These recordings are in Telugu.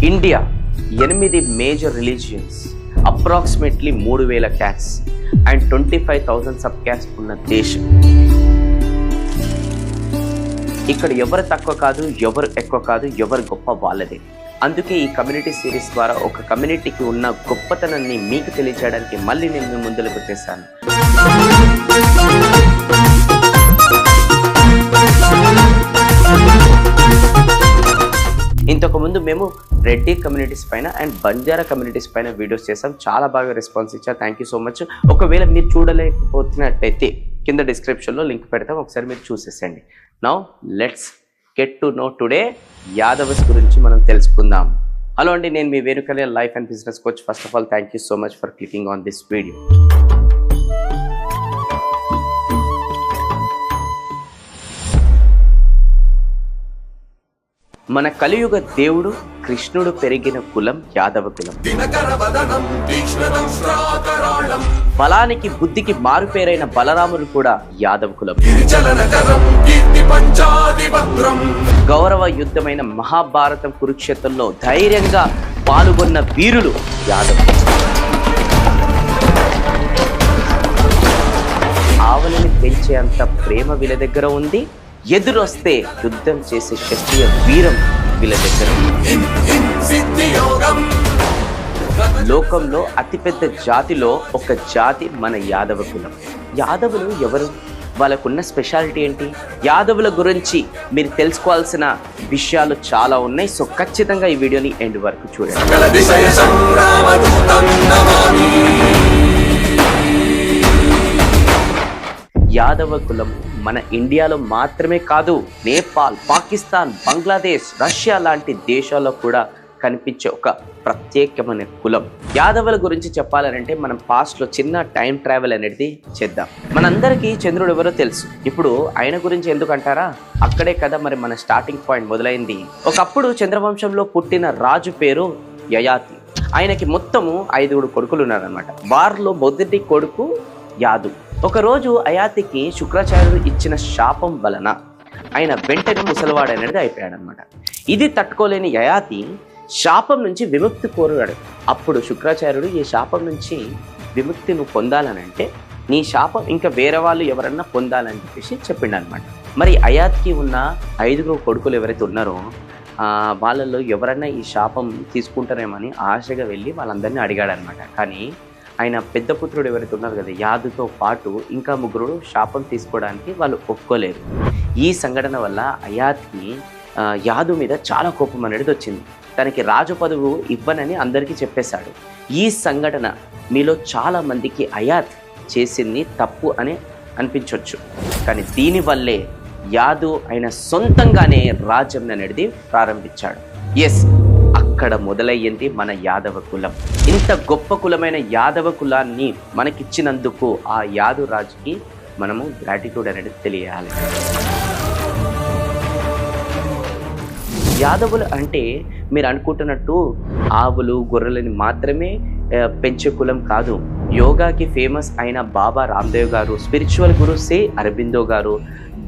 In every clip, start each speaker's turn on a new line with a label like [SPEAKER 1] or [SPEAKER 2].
[SPEAKER 1] India 8 major religions, approximately 3000 caste and 25,000 sub caste ఉన్న దేశం. ఇక్కడ ఎవరు తక్కువ కాదు, ఎవరు ఎక్కువ కాదు, ఎవరు గొప్ప వాళ్ళదే. అందుకే ఈ కమ్యూనిటీ సిరీస్ ద్వారా ఒక కమ్యూనిటీకి ఉన్న గొప్పతనాన్ని మీకు తెలియజేయడానికి మళ్ళీ నేను మీ ముందుకు వచ్చేసాను. ఇంతకుముందు మేము రెడ్డి కమ్యూనిటీస్ పైన అండ్ బంజారా కమ్యూనిటీస్ పైన వీడియోస్ చేసాం. చాలా బాగా రెస్పాన్స్ ఇచ్చారు. Thank you so much. ఒకవేళ మీరు చూడలేకపోతున్నట్టయితే కింద డిస్క్రిప్షన్లో లింక్ పెడతాం, ఒకసారి మీరు చూసేసండి. Now let's get to know today Yadavs గురించి మనం తెలుసుకుందాం. హలో అండి, నేను మీ Venukalyan, life and business coach. First of all thank you so much for clicking on this video. మన కలియుగ దేవుడు కృష్ణుడు పెరిగిన కులం యాదవ కులం. బలానికి బుద్ధికి మారుపేరైన బలరాముడు కూడా యాదవ కులం. గౌరవ యుద్ధమైన మహాభారతం కురుక్షేత్రంలో ధైర్యంగా పాల్గొన్న వీరులు యాదవ. ఆవలిని పెంచేంత ప్రేమ వీళ్ళ దగ్గర ఉంది. ఎదురొస్తే యుద్ధం చేసే శస్త్రీయ వీరం వీళ్ళ దగ్గర. లోకంలో అతిపెద్ద జాతిలో ఒక జాతి మన యాదవ కులం. యాదవులు ఎవరు? వాళ్ళకున్న స్పెషాలిటీ ఏంటి? యాదవుల గురించి మీరు తెలుసుకోవాల్సిన విషయాలు చాలా ఉన్నాయి. సో ఖచ్చితంగా ఈ వీడియోని ఎండ్ వరకు చూడండి. యాదవ కులం మన ఇండియాలో మాత్రమే కాదు, నేపాల్, పాకిస్తాన్, బంగ్లాదేశ్, రష్యా లాంటి దేశాల్లో కూడా కనిపించే ఒక ప్రత్యేకమైన కులం. యాదవుల గురించి చెప్పాలంటే మనం పాస్ట్లో చిన్న టైం ట్రావెల్ అనేది చేద్దాం. మనందరికీ చంద్రుడు ఎవరో తెలుసు. ఇప్పుడు ఆయన గురించి ఎందుకంటారా? అక్కడే కదా మరి మన స్టార్టింగ్ పాయింట్ మొదలైంది. ఒకప్పుడు చంద్రవంశంలో పుట్టిన రాజు పేరు యయాతి. ఆయనకి మొత్తము 5 కొడుకులు ఉన్నారనమాట. వారిలో మొదటి కొడుకు యాదు. ఒకరోజు అయాతికి శుక్రాచార్యుడు ఇచ్చిన శాపం వలన ఆయన వెంటనే ముసలివాడనేది అయిపోయాడనమాట. ఇది తట్టుకోలేని యయాతి శాపం నుంచి విముక్తి కోరాడు. అప్పుడు శుక్రాచార్యుడు ఈ శాపం నుంచి విముక్తి నువ్వు పొందాలనంటే నీ శాపం ఇంకా వేరే వాళ్ళు ఎవరన్నా పొందాలని చెప్పేసి చెప్పిండు అనమాట. మరి అయాత్కి ఉన్న 5 కొడుకులు ఎవరైతే ఉన్నారో వాళ్ళల్లో ఎవరన్నా ఈ శాపం తీసుకుంటారేమని ఆశగా వెళ్ళి వాళ్ళందరినీ అడిగాడనమాట. కానీ ఆయన పెద్ద పుత్రుడు ఎవరైతే ఉన్నారు కదా, యాదుతో పాటు ఇంకా 3 శాపం తీసుకోవడానికి వాళ్ళు ఒప్పుకోలేరు. ఈ సంఘటన వల్ల అయాత్కి యాదు మీద చాలా కోపం అనేది వచ్చింది. తనకి రాజు పదవు ఇవ్వనని అందరికీ చెప్పేశాడు. ఈ సంఘటన మీలో చాలా మందికి అయాత్ చేసింది తప్పు అని అనిపించవచ్చు. కానీ దీనివల్లే యాదు ఆయన సొంతంగానే రాజ్యం అనేది ప్రారంభించాడు. ఎస్, అక్కడ మొదలయ్యింది మన యాదవ కులం. ఇంత గొప్ప కులమైన యాదవ కులాన్ని మనకిచ్చినందుకు ఆ యాదు రాజుకి మనము గ్రాటిట్యూడ్ అనేది తెలియాలి. యాదవులు అంటే మీరు అనుకుంటున్నట్టు ఆవులు గొర్రెలని మాత్రమే పెంచే కులం కాదు. యోగాకి ఫేమస్ అయిన బాబా రామ్దేవ్ గారు, స్పిరిచువల్ గురు సే అరబిందో గారు,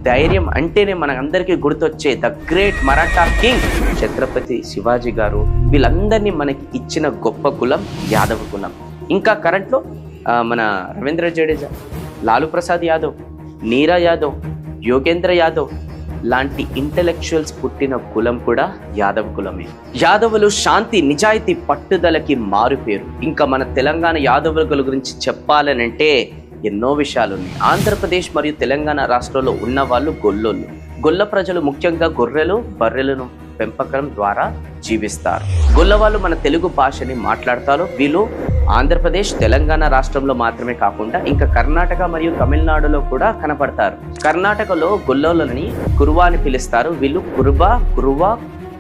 [SPEAKER 1] ధైర్యం అంటేనే మనకందరికీ గుర్తొచ్చే the great Maratha king Chhatrapati Shivaji గారు, వీళ్ళందరినీ మనకి ఇచ్చిన గొప్ప కులం యాదవ కులం. ఇంకా కరెంట్లో మన రవీంద్ర జడేజా, లాలూ ప్రసాద్ యాదవ్, నీరా యాదవ్, యోగేంద్ర యాదవ్ లాంటి ఇంటెలెక్చువల్స్ పుట్టిన కులం కూడా యాదవ కులమే. యాదవులు శాంతి, నిజాయితీ, పట్టుదలకి మారుపేరు. ఇంకా మన తెలంగాణ యాదవుల గురించి చెప్పాలనంటే ఎన్నో విషయాలు ఉన్నాయి. ఆంధ్రప్రదేశ్ మరియు తెలంగాణ రాష్ట్రంలో ఉన్న వాళ్ళు గొల్లోళ్ళు. గొల్ల ప్రజలు ముఖ్యంగా గొర్రెలు, బర్రెలను పెంపకం ద్వారా జీవిస్తారు. గొల్ల వాళ్ళు మన తెలుగు భాషని మాట్లాడతారు. వీళ్ళు ఆంధ్రప్రదేశ్, తెలంగాణ రాష్ట్రంలో మాత్రమే కాకుండా ఇంకా కర్ణాటక మరియు తమిళనాడులో కూడా కనపడతారు. కర్ణాటకలో గొల్లోళ్ళని కురువా అని పిలుస్తారు. వీళ్ళు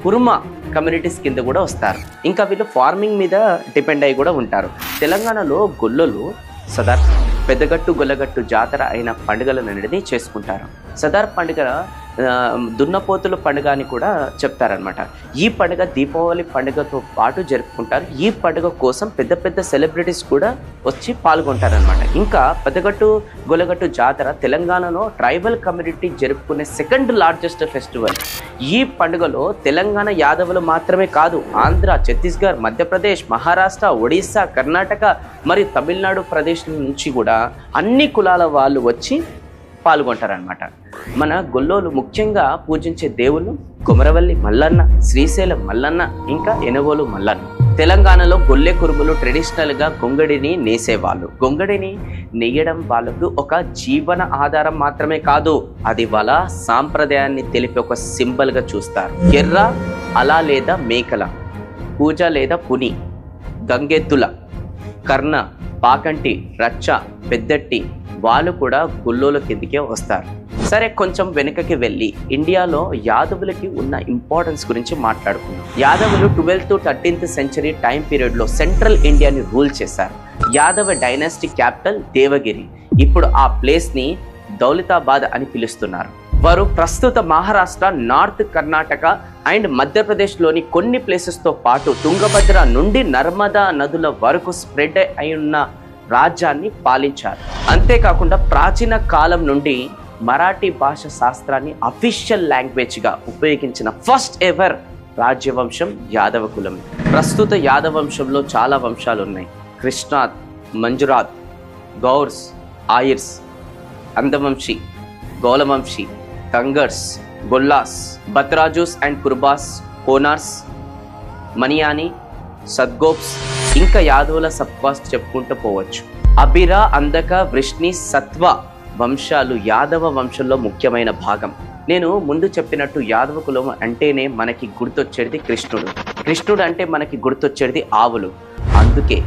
[SPEAKER 1] కురుమా కమ్యూనిటీస్ కింద కూడా వస్తారు. ఇంకా వీళ్ళు ఫార్మింగ్ మీద డిపెండ్ అయి కూడా ఉంటారు. తెలంగాణలో గొల్లలు సదార్, పెద్దగట్టు, గొల్లగట్టు జాతర అయిన పండుగలను అనేది చేసుకుంటారు. సదార్ పండుగ దున్నపోతుల పండుగ అని కూడా చెప్తారనమాట. ఈ పండుగ దీపావళి పండుగతో పాటు జరుపుకుంటారు. ఈ పండుగ కోసం పెద్ద పెద్ద సెలబ్రిటీస్ కూడా వచ్చి పాల్గొంటారనమాట. ఇంకా పెద్దగట్టు గొలగట్టు జాతర తెలంగాణలో ట్రైబల్ కమ్యూనిటీ జరుపుకునే సెకండ్ లార్జెస్ట్ ఫెస్టివల్. ఈ పండుగలో తెలంగాణ యాదవులు మాత్రమే కాదు, ఆంధ్ర, ఛత్తీస్గఢ్, మధ్యప్రదేశ్, మహారాష్ట్ర, ఒడిస్సా, కర్ణాటక మరియు తమిళనాడు ప్రదేశ్ నుంచి కూడా అన్ని కులాల వాళ్ళు వచ్చి పాల్గొంటారనమాట. మన గొల్లోలు ముఖ్యంగా పూజించే దేవుళ్ళు కొమరవల్లి మల్లన్న, శ్రీశైలం మల్లన్న, ఇంకా ఎనగోలు మల్లన్న. తెలంగాణలో గొల్లె కురుములు ట్రెడిషనల్గా గొంగడిని నేసేవాళ్ళు. గొంగడిని నెయ్యడం వాళ్ళకు ఒక జీవన ఆధారం మాత్రమే కాదు, అది వాళ్ళ సాంప్రదాయాన్ని తెలిపే ఒక సింబల్గా చూస్తారు. ఎర్ర అలా లేదా మేకల పూజ లేదా పుని, గంగెద్దుల, కర్ణ, పాకంటి, రచ్చ, పెద్దట్టి వాళ్ళు కూడా గొల్లోల కిందికే వస్తారు. సరే, కొంచెం వెనుకకి వెళ్ళి ఇండియాలో యాదవులకి ఉన్న ఇంపార్టెన్స్ గురించి మాట్లాడుకుందాం. యాదవులు 12th to 13th century time పీరియడ్లో సెంట్రల్ ఇండియాని రూల్ చేశారు. Yadava dynasty capital Devagiri. ఇప్పుడు ఆ ప్లేస్ని దౌలతాబాద్ అని పిలుస్తున్నారు. వారు ప్రస్తుత మహారాష్ట్ర, నార్త్ కర్ణాటక అండ్ మధ్యప్రదేశ్లోని కొన్ని ప్లేసెస్తో పాటు తుంగభద్ర నుండి నర్మదా నదుల వరకు స్ప్రెడ్ అయి ఉన్న రాజ్యాన్ని పాలించారు. అంతేకాకుండా ప్రాచీన కాలం నుండి మరాఠీ భాష శాస్త్రాన్ని అఫీషియల్ లాంగ్వేజ్గా ఉపయోగించిన ఫస్ట్ ఎవర్ రాజ్యవంశం యాదవ కులం. ప్రస్తుత యాదవ వంశంలో చాలా వంశాలు ఉన్నాయి. కృష్ణాత్, మంజురాత్, గౌర్స్, ఆయిర్స్, అందవంశీ, గౌలవంశీ, కంగర్స్, గొల్లాస్, బత్రాజూస్ అండ్ కుర్బాస్, కోనార్స్, మనియాని, సద్గోప్స్, ఇంకా యాదవుల సబ్కాస్ట్ చెప్పుకుంటూ పోవచ్చు. అబిరా, అందక, వృష్ణి, సత్వ వంశాలు యాదవ వంశంలో ముఖ్యమైన భాగం. నేను ముందు చెప్పినట్టు యాదవ కులం అంటేనే మనకి గుర్తొచ్చేది కృష్ణుడు. కృష్ణుడు అంటే మనకి గుర్తొచ్చేది ఆవులు. అందుకే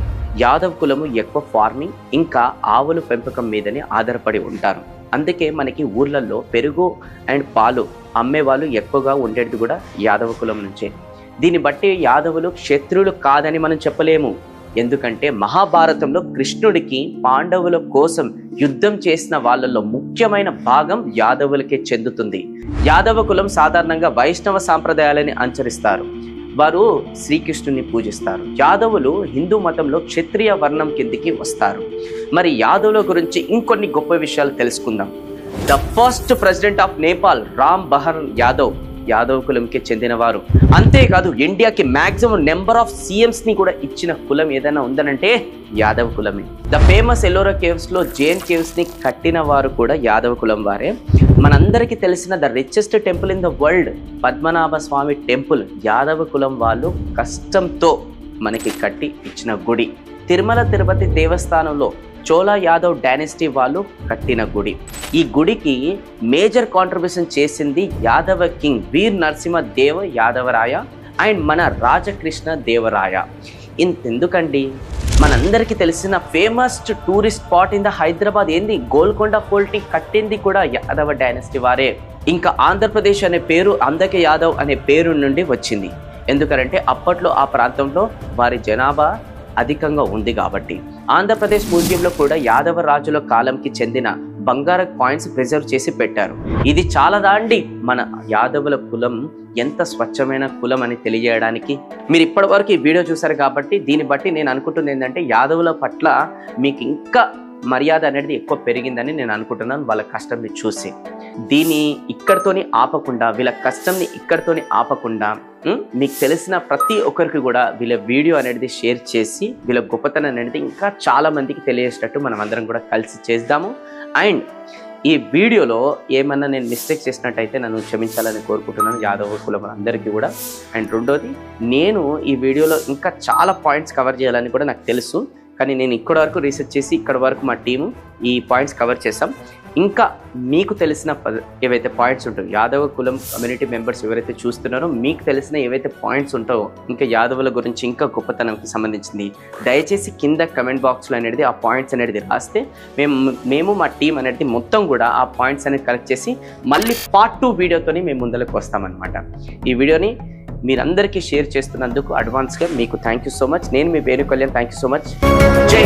[SPEAKER 1] యాదవ కులము ఎక్కువ ఫార్మింగ్ ఇంకా ఆవుల పెంపకం మీదనే ఆధారపడి ఉంటారు. అందుకే మనకి ఊర్లలో పెరుగు అండ్ పాలు అమ్మేవాళ్ళు ఎక్కువగా ఉండేది కూడా యాదవ కులం నుంచే. దీన్ని బట్టి యాదవులు క్షత్రులు కాదని మనం చెప్పలేము. ఎందుకంటే మహాభారతంలో కృష్ణుడికి పాండవుల కోసం యుద్ధం చేసిన వాళ్ళలో ముఖ్యమైన భాగం యాదవులకే చెందుతుంది. యాదవ కులం సాధారణంగా వైష్ణవ సాంప్రదాయాలని అనుసరిస్తారు. వారు శ్రీకృష్ణుని పూజిస్తారు. యాదవులు హిందూ మతంలో క్షత్రియ వర్ణం కిందికి వస్తారు. మరి యాదవుల గురించి ఇంకొన్ని గొప్ప విషయాలు తెలుసుకుందాం. The first president of Nepal Ram Bahar Yadav Yadava కులంకి చెందినవారు. అంతేకాదు ఇండియాకి మ్యాక్సిమం నెంబర్ ఆఫ్ CMs కూడా ఇచ్చిన కులం ఏదైనా ఉందనంటే యాదవ కులమే. ద ఫేమస్ ఎల్లోరా కేవ్స్లో జైన్ కేవ్స్ని కట్టిన వారు కూడా యాదవ కులం వారే. మనందరికీ తెలిసిన the richest temple in the world Padmanabha Swamy temple Yadava కులం వాళ్ళు కష్టంతో మనకి కట్టి ఇచ్చిన గుడి. తిరుమల తిరుపతి దేవస్థానంలో చోళ యాదవ్ డైనెస్టీ వాళ్ళు కట్టిన గుడి. ఈ గుడికి మేజర్ కాంట్రిబ్యూషన్ చేసింది యాదవ కింగ్ వీర్ నరసింహ దేవ యాదవరాయ అండ్ మన రాజకృష్ణ దేవరాయ. ఇంతెందుకండి, మనందరికీ తెలిసిన famous tourist spot in the Hyderabad ఏంది, గోల్కొండ ఫోర్ట్ని కట్టింది కూడా యాదవ డైనెస్టీ వారే. ఇంకా ఆంధ్రప్రదేశ్ అనే పేరు అందకే యాదవ్ అనే పేరు నుండి వచ్చింది. ఎందుకంటే అప్పట్లో ఆ ప్రాంతంలో వారి జనాభా అధికంగా ఉంది కాబట్టి. ఆంధ్రప్రదేశ్ మ్యూజియంలో కూడా యాదవ రాజుల కాలంకి చెందిన బంగారు కాయిన్స్ ప్రిజర్వ్ చేసి పెట్టారు. ఇది చాలా దాండి మన యాదవుల కులం ఎంత స్వచ్ఛమైన కులం అని తెలియజేయడానికి. మీరు ఇప్పటివరకు ఈ వీడియో చూసారు కాబట్టి దీన్ని బట్టి నేను అనుకుంటుంది ఏంటంటే యాదవుల పట్ల మీకు ఇంకా మర్యాద అనేది ఎక్కువ పెరిగిందని నేను అనుకుంటున్నాను వాళ్ళ కష్టంని చూసి. దీన్ని ఇక్కడితోని ఆపకుండా, వీళ్ళ కష్టంని ఇక్కడితోని ఆపకుండా మీకు తెలిసిన ప్రతి ఒక్కరికి కూడా వీళ్ళ వీడియో అనేది షేర్ చేసి వీళ్ళ గొప్పతనం అనేది ఇంకా చాలా మందికి తెలియజేసేటట్టు మనం అందరం కూడా కలిసి చేద్దాము. అండ్ ఈ వీడియోలో ఏమన్నా నేను మిస్టేక్ చేసినట్టయితే నన్ను క్షమించాలని కోరుకుంటున్నాను యాదవ కులం అందరికీ కూడా. అండ్ రెండోది, నేను ఈ వీడియోలో ఇంకా చాలా పాయింట్స్ కవర్ చేయాలని కూడా నాకు తెలుసు, కానీ నేను ఇక్కడ వరకు రీసెర్చ్ చేసి ఇక్కడ వరకు మా టీము ఈ పాయింట్స్ కవర్ చేసాం. ఇంకా మీకు తెలిసిన ఏవైతే పాయింట్స్ ఉంటాయో యాదవ కులం కమ్యూనిటీ మెంబర్స్ ఎవరైతే చూస్తున్నారో మీకు తెలిసిన ఏవైతే పాయింట్స్ ఉంటాయో ఇంకా యాదవుల గురించి ఇంకా గొప్పతనంకి సంబంధించింది దయచేసి కింద కమెంట్ బాక్స్లో అనేది ఆ పాయింట్స్ అనేది రాస్తే మేము మా టీం అనేది మొత్తం కూడా ఆ పాయింట్స్ అనేది కలెక్ట్ చేసి మళ్ళీ part 2 వీడియోతోని మేము ముందరకు వస్తామన్నమాట. ఈ వీడియోని మీరందరికీ షేర్ చేస్తున్నందుకు అడ్వాన్స్గా మీకు థ్యాంక్ యూ సో మచ్. నేను మీ Venu Kalyan. Thank you so much. జై